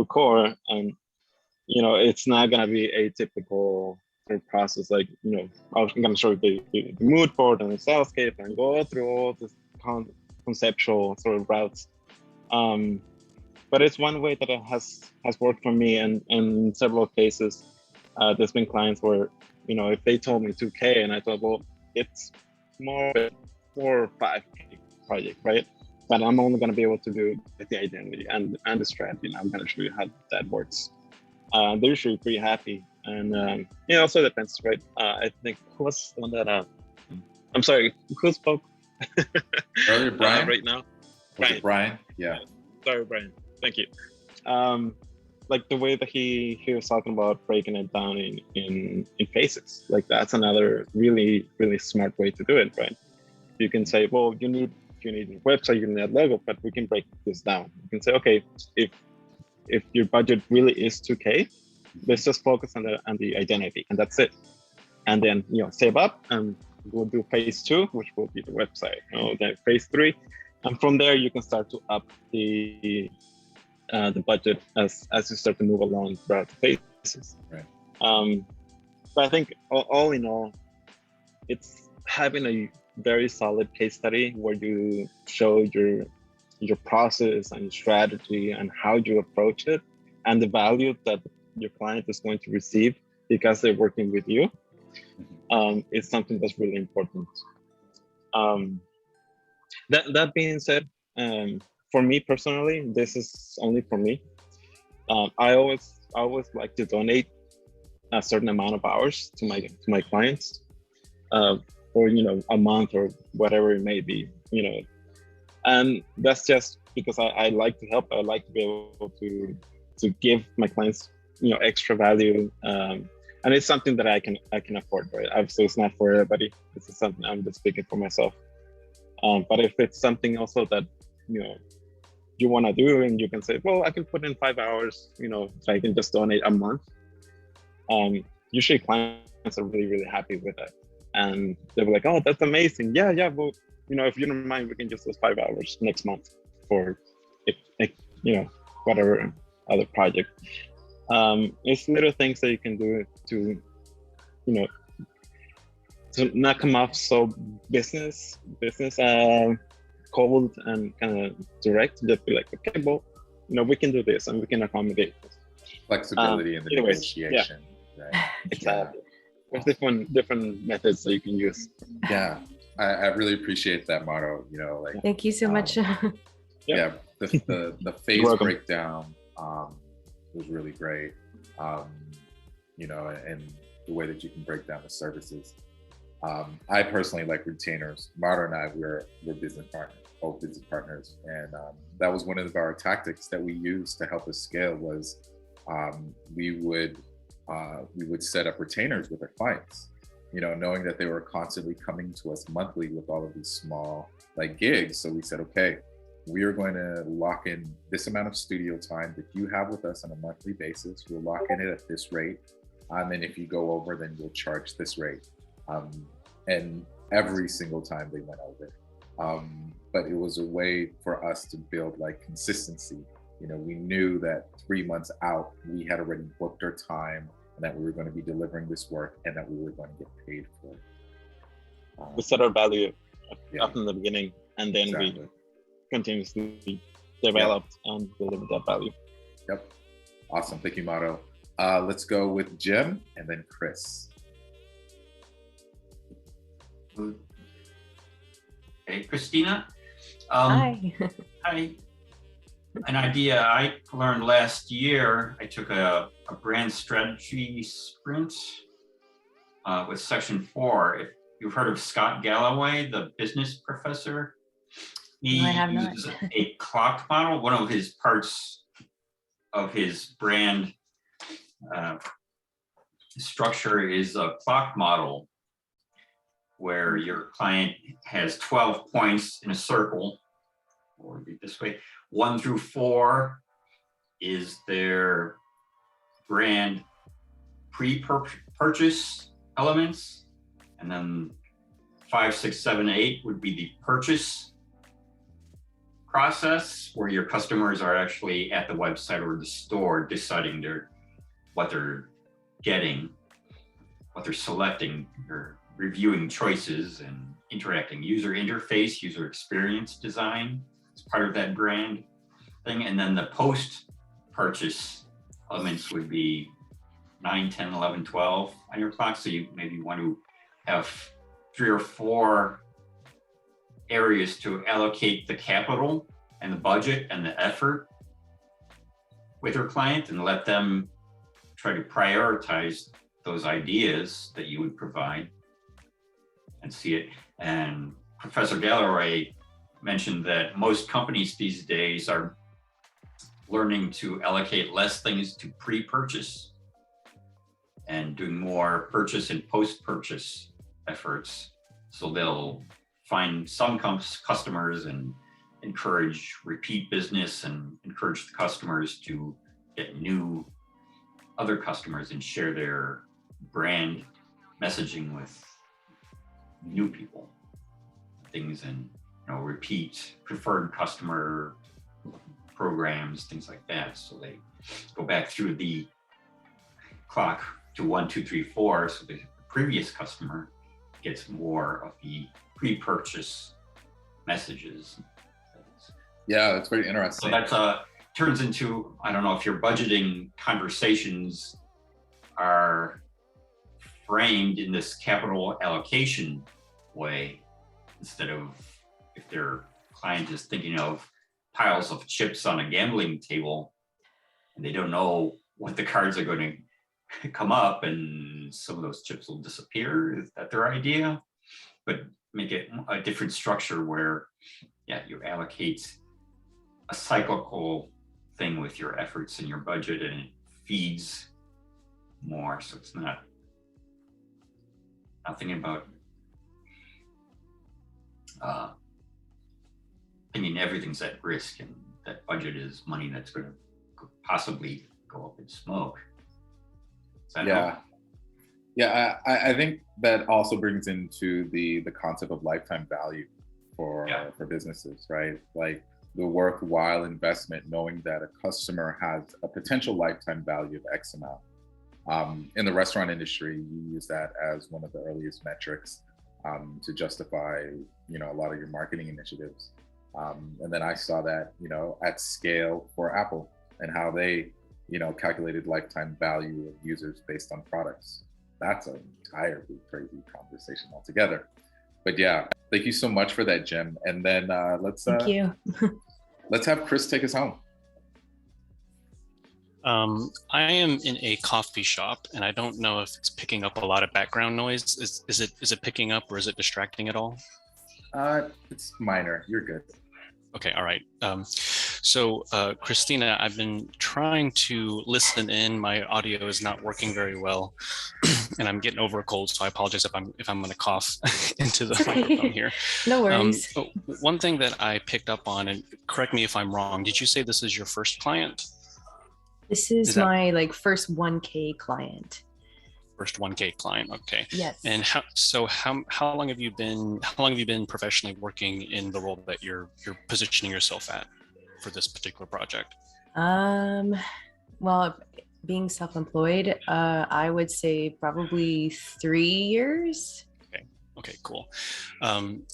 core, it's not gonna be a typical sort of process. Like, I'm gonna show the mood board and the soundscape and go through all this conceptual sort of routes. But it's one way that it has worked for me, and in several cases, there's been clients where, if they told me 2K and I thought, well, it's more of a 4 or 5K project, right? But I'm only going to be able to do the identity and the strategy, and I'm going to show you how that works. They're usually pretty happy, and it also depends, right? I think who was the one that I'm sorry, who spoke earlier? Brian, right now. Brian? Yeah. Sorry, Brian. Thank you. Like the way that he was talking about breaking it down in phases, like that's another really, really smart way to do it, right? You can say, well, you need a website, you need a logo, but we can break this down. You can say, okay, if your budget really is 2K, let's just focus on the identity, and that's it. And then save up, and we'll do phase 2, which will be the website. Then phase 3, and from there you can start to up the budget as you start to move along throughout the phases. Right. But I think all in all, it's having a very solid case study where you show your process and strategy and how you approach it, and the value that your client is going to receive because they're working with you. It's something that's really important. That being said, for me personally, this is only for me. I always like to donate a certain amount of hours to my clients, for a month or whatever it may be, and that's just because I like to help. I like to be able to give my clients extra value, and it's something that I can afford, right? Obviously, it's not for everybody. This is something I'm just speaking for myself. But if it's something also that you want to do, and you can say, well, I can put in 5 hours, so I can just donate a month. Usually clients are really, really happy with that. And they're like, oh, that's amazing. Yeah. Well, if you don't mind, we can just do 5 hours next month for, whatever other project. It's little things that you can do to not come off so business cold and kind of direct. Just be like, okay, well, we can do this and we can accommodate this. Flexibility in the negotiation. Yeah. Right? Exactly. There's different methods that you can use. Yeah, I really appreciate that motto. Thank you so much. Yeah, the phase breakdown was really great. And the way that you can break down the services. I personally like retainers. Mara and I, we're business partners, and that was one of our tactics that we used to help us scale. Was we would set up retainers with our clients, knowing that they were constantly coming to us monthly with all of these small gigs. So we said, okay, we are going to lock in this amount of studio time that you have with us on a monthly basis. We'll lock in it at this rate, and if you go over, then you'll charge this rate. And every single time they went over. But it was a way for us to build consistency. We knew that 3 months out, we had already booked our time, and that we were going to be delivering this work, and that we were going to get paid for it. We set our value up in the beginning, and then Exactly. we continuously developed and delivered that value. Yep. Awesome. Thank you, Mato. Let's go with Jim and then Chris. Okay, Christina. Hi. Hi. An idea I learned last year. I took a brand strategy sprint with section 4. If you've heard of Scott Galloway, the business professor, he No, I have not. uses a clock model. One of his parts of his brand structure is a clock model, where your client has 12 points in a circle, or read this way, 1 through 4 is their brand pre-purchase elements, and then 5, 6, 7, 8 would be the purchase process, where your customers are actually at the website or the store deciding what they're getting, what they're selecting, or reviewing choices and interacting. User interface, user experience design is part of that brand thing. And then the post-purchase elements would be 9, 10, 11, 12 on your clock. So you maybe want to have 3 or 4 areas to allocate the capital and the budget and the effort with your client, and let them try to prioritize those ideas that you would provide and see it. And Professor Galloway mentioned that most companies these days are learning to allocate less things to pre-purchase and doing more purchase and post-purchase efforts. So they'll find some customers and encourage repeat business and encourage the customers to get new other customers and share their brand messaging with new people, things, and repeat preferred customer programs, things like that. So they go back through the clock to 1, 2, 3, 4. So the previous customer gets more of the pre-purchase messages. Yeah, that's very So interesting. that turns into, I don't know if your budgeting conversations are framed in this capital allocation way, instead of if their client is thinking of piles of chips on a gambling table and they don't know what the cards are going to come up, and some of those chips will disappear. Is that their idea? But make it a different structure where, yeah, you allocate a cyclical thing with your efforts and your budget, and it feeds more. So it's not thinking about thinking everything's at risk, and that budget is money that's going to possibly go up in smoke. Yeah. Yeah, I think that also brings into the concept of lifetime value for businesses, right? Like the worthwhile investment, knowing that a customer has a potential lifetime value of X amount. In the restaurant industry, you use that as one of the earliest metrics to justify, a lot of your marketing initiatives. And then I saw that, at scale for Apple, and how they, calculated lifetime value of users based on products. That's an entirely crazy conversation altogether. But yeah, thank you so much for that, Jim. And then Thank you. let's have Chris take us home. I am in a coffee shop, and I don't know if it's picking up a lot of background noise. Is it picking up, or is it distracting at all? It's minor. You're good. Okay, all right. So Christina, I've been trying to listen in. My audio is not working very well, and I'm getting over a cold, so I apologize if I'm going to cough into the microphone here. No worries. One thing that I picked up on, and correct me if I'm wrong, did you say this is your first client? This is my first 1K client. First 1K client, okay. Yes. And how long have you been professionally working in the role that you're positioning yourself at for this particular project? Well, being self-employed, I would say probably 3 years. Okay, cool.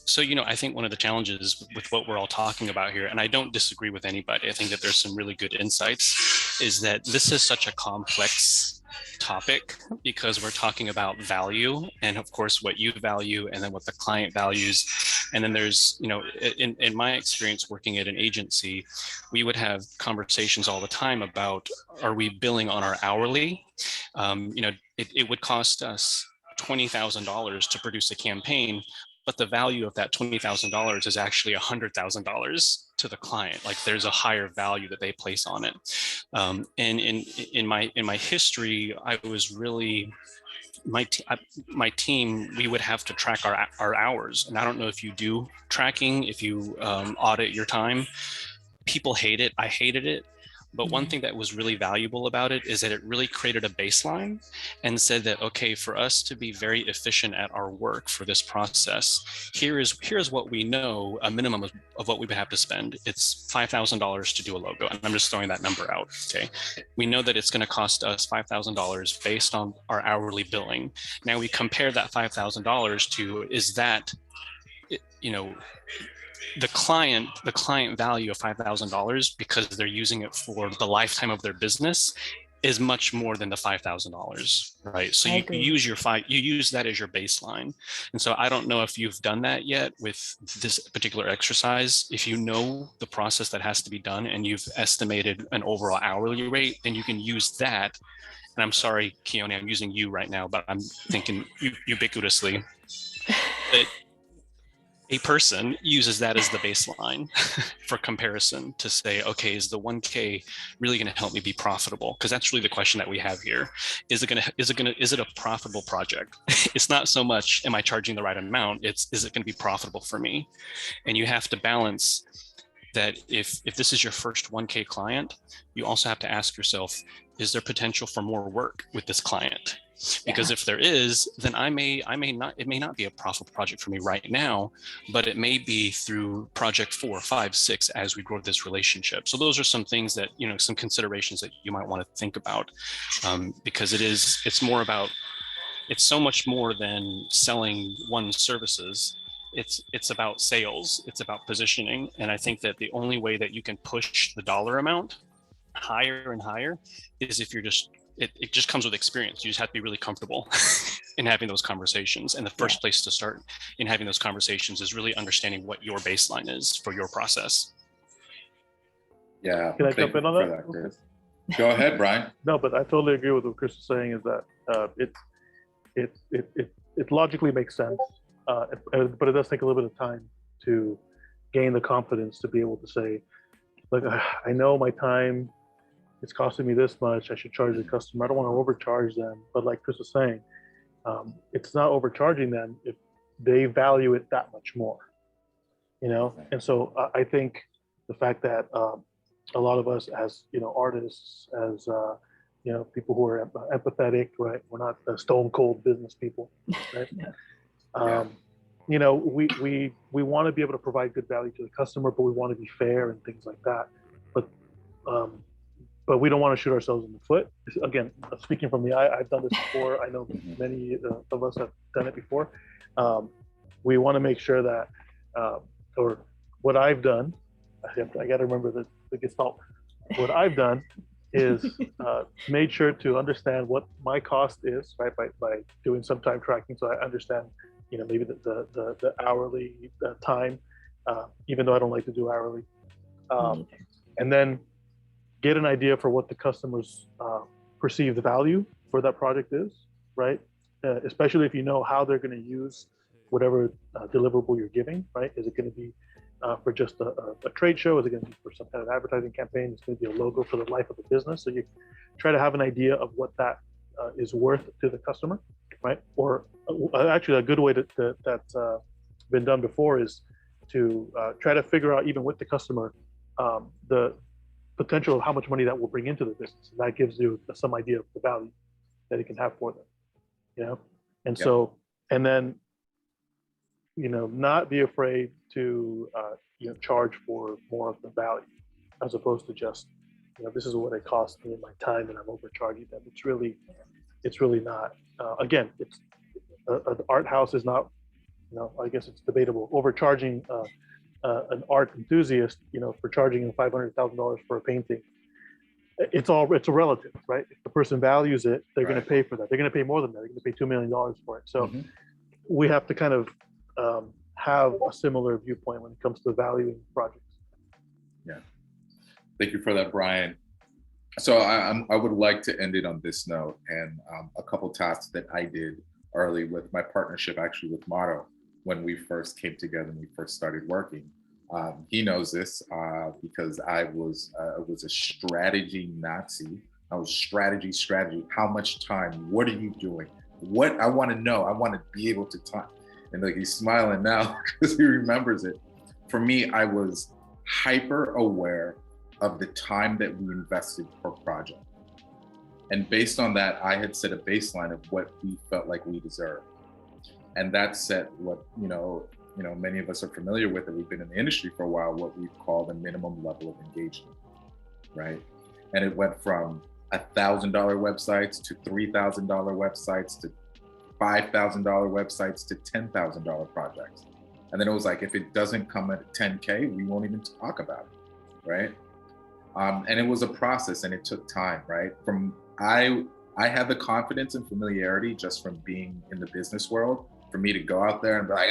So, I think one of the challenges with what we're all talking about here, and I don't disagree with anybody, I think that there's some really good insights, is that this is such a complex topic because we're talking about value, and of course what you value, and then what the client values. And then there's, in my experience working at an agency, we would have conversations all the time about, are we billing on our hourly? It would cost us $20,000 to produce a campaign, but the value of that $20,000 is actually $100,000 to the client. Like there's a higher value that they place on it. And in my history, I was really my team, we would have to track our hours. And I don't know if you do tracking, if you audit your time. People hate it. I hated it. But one thing that was really valuable about it is that it really created a baseline and said that, okay, for us to be very efficient at our work for this process, here's what we know, a minimum of what we would have to spend. It's $5,000 to do a logo. And I'm just throwing that number out, okay? We know that it's gonna cost us $5,000 based on our hourly billing. Now we compare that $5,000 to, is that, you know, the client value of $5,000 because they're using it for the lifetime of their business is much more than the $5,000, right? So you use that as your baseline. And so I don't know if you've done that yet with this particular exercise. If you know the process that has to be done and you've estimated an overall hourly rate, then you can use that. And I'm sorry, Keone, I'm using you right now, but I'm thinking ubiquitously. But a person uses that as the baseline for comparison to say, okay, is the 1K really going to help me be profitable? Because that's really the question that we have here. Is it a profitable project? It's not so much, am I charging the right amount? It's, is it going to be profitable for me? And you have to balance that. If this is your first 1K client, you also have to ask yourself, is there potential for more work with this client? Because if there is, then it may not be a profitable project for me right now, but it may be through project 4, 5, 6 as we grow this relationship. So those are some things that, you know, some considerations that you might want to think about, because it's so much more than selling one services. It's about sales, it's about positioning. And I think that the only way that you can push the dollar amount higher and higher is if you're just, it just comes with experience. You just have to be really comfortable in having those conversations. And the first place to start in having those conversations is really understanding what your baseline is for your process. Yeah. Can I jump in on that? Go ahead, Brian. No, but I totally agree with what Chris is saying, is that it logically makes sense, but it does take a little bit of time to gain the confidence to be able to say, like, I know my time, it's costing me this much, I should charge the customer. I don't want to overcharge them. But like Chris was saying, it's not overcharging them if they value it that much more, you know? And so I think the fact that a lot of us as, you know, artists, as, you know, people who are empathetic, right? We're not stone cold business people, right? You know, we want to be able to provide good value to the customer, but we want to be fair and things like that. But we don't want to shoot ourselves in the foot. Again, speaking from I've done this before. I know many of us have done it before. We want to make sure that, or what I've done, I got to remember the gestalt. What I've done is made sure to understand what my cost is, right? By doing some time tracking, so I understand, you know, maybe the hourly time, even though I don't like to do hourly, and then get an idea for what the customer's perceived value for that project is, right? Especially if you know how they're going to use whatever deliverable you're giving, right? Is it going to be for just a trade show? Is it going to be for some kind of advertising campaign? Is it going to be a logo for the life of the business? So you try to have an idea of what that is worth to the customer, right? Or actually a good way that's been done before is to try to figure out, even with the customer, the potential of how much money that will bring into the business. And that gives you some idea of the value that it can have for them, you know? And so, and then, you know, not be afraid to, you know, charge for more of the value, as opposed to just, you know, this is what it costs me in my time and I'm overcharging them. It's really not. Again, it's an art house is not, you know, I guess it's debatable. Overcharging an art enthusiast, you know, for charging him $500,000 for a painting, it's a relative, right? If the person values it, they're going to pay for that. They're going to pay more than that. They're going to pay $2 million for it. So we have to kind of have a similar viewpoint when it comes to valuing projects. Yeah, thank you for that, Brian. So I would like to end it on this note, and a couple tasks that I did early with my partnership, actually with Motto, when we first came together and we first started working. He knows this because I was a strategy Nazi. I was strategy. How much time? What are you doing? What I want to know, I want to be able to talk. And like he's smiling now because he remembers it. For me, I was hyper aware of the time that we invested per project. And based on that, I had set a baseline of what we felt like we deserved. And that set what, many of us are familiar with, and we've been in the industry for a while, what we call the minimum level of engagement, right? And it went from $1,000 websites to $3,000 websites to $5,000 websites to $10,000 projects. And then it was like, if it doesn't come at 10K, we won't even talk about it, right? And it was a process, and it took time, right? I had the confidence and familiarity just from being in the business world for me to go out there and be like,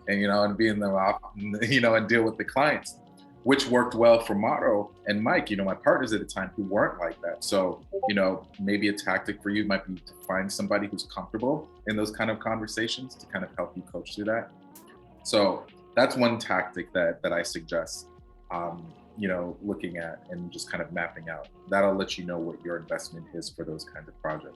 and be in the, and deal with the clients, which worked well for Mauro and Mike, my partners at the time, who weren't like that. So, maybe a tactic for you might be to find somebody who's comfortable in those kind of conversations to kind of help you coach through that. So that's one tactic that I suggest, looking at and just kind of mapping out. That'll let you know what your investment is for those kinds of projects.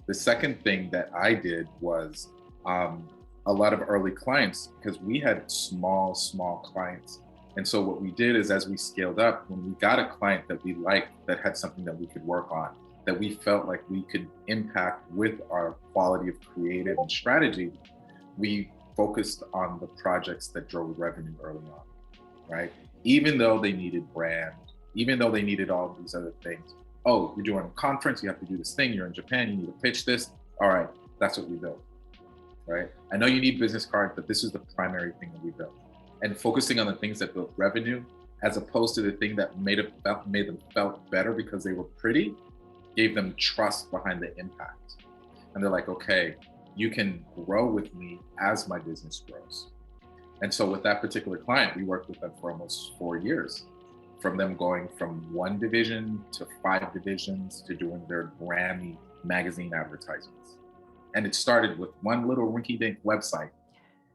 The second thing that I did was a lot of early clients, because we had small clients. And so what we did is, as we scaled up, when we got a client that we liked, that had something that we could work on, that we felt like we could impact with our quality of creative and strategy, we focused on the projects that drove revenue early on, right? Even though they needed brand, even though they needed all these other things. Oh, you're doing a conference, you have to do this thing, you're in Japan, you need to pitch this. All right, that's what we built, right? I know you need business cards, but this is the primary thing that we built. And focusing on the things that built revenue, as opposed to the thing that made them felt better because they were pretty, gave them trust behind the impact. And they're like, okay, you can grow with me as my business grows. And so with that particular client, we worked with them for almost 4 years, from them going from 1 division to 5 divisions to doing their Grammy magazine advertisements. And it started with one little rinky-dink website,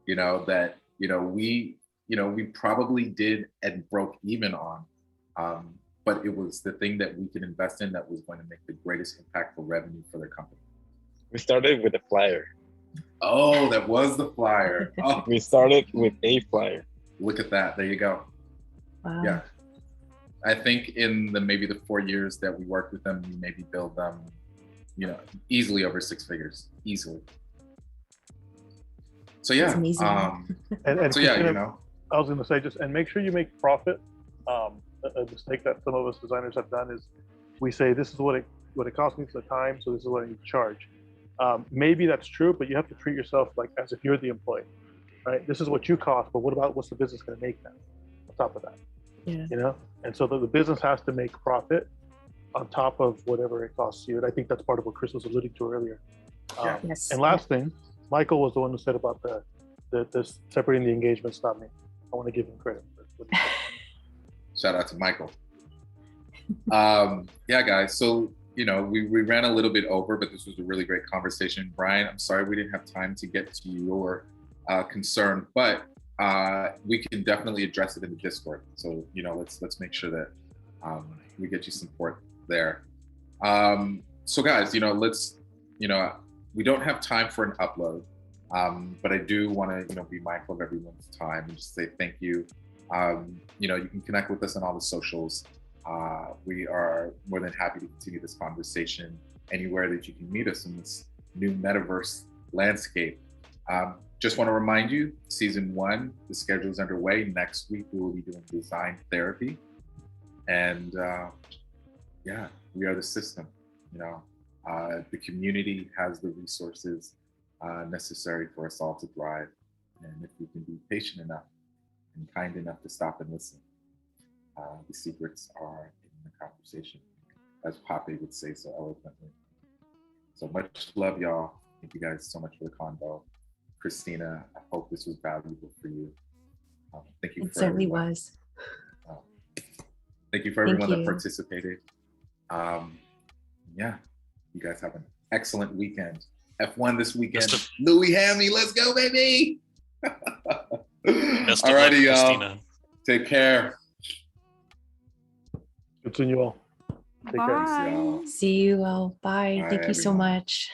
that, we probably did and broke even on, but it was the thing that we could invest in that was going to make the greatest impact for revenue for their company. We started with a flyer. Oh, that was the flyer. Oh. We started with a flyer. Look at that. There you go. Wow. Yeah. I think in maybe the 4 years that we worked with them, we maybe billed them, easily over 6 figures, easily. So yeah. And so yeah, I was going to say, and make sure you make profit. A mistake that some of us designers have done is we say, this is what it costs me for the time, so this is what I need to charge. Maybe that's true, but you have to treat yourself like as if you're the employee, right? This is what you cost, but what's the business going to make now on top of that? Yeah. And so the business has to make profit on top of whatever it costs you. And I think that's part of what Chris was alluding to earlier. Yes. And last thing, Michael was the one who said about the separating the engagements, not me. I want to give him credit for what he said. Shout out to Michael. Yeah, guys. So, we ran a little bit over, but this was a really great conversation. Brian, I'm sorry we didn't have time to get to your concern, but we can definitely address it in the Discord. So, let's make sure that we get you support there. So guys, we don't have time for an upload, but I do want to, be mindful of everyone's time and just say thank you. You can connect with us on all the socials. We are more than happy to continue this conversation anywhere that you can meet us in this new metaverse landscape. Just want to remind you, season 1, the schedule is underway. Next week, we will be doing design therapy. And we are the system. The community has the resources necessary for us all to thrive. And if we can be patient enough and kind enough to stop and listen, the secrets are in the conversation, as Pape would say so eloquently. So much love, y'all. Thank you guys so much for the convo. Christina, I hope this was valuable for you. Thank you. It certainly was. Thank you for everyone that participated. You guys have an excellent weekend. F1 this weekend. Louis Hammy, let's go, baby. Alrighty, y'all. Take care. Good seeing you all. Take care. Bye. See you all. Bye. Thank you so much.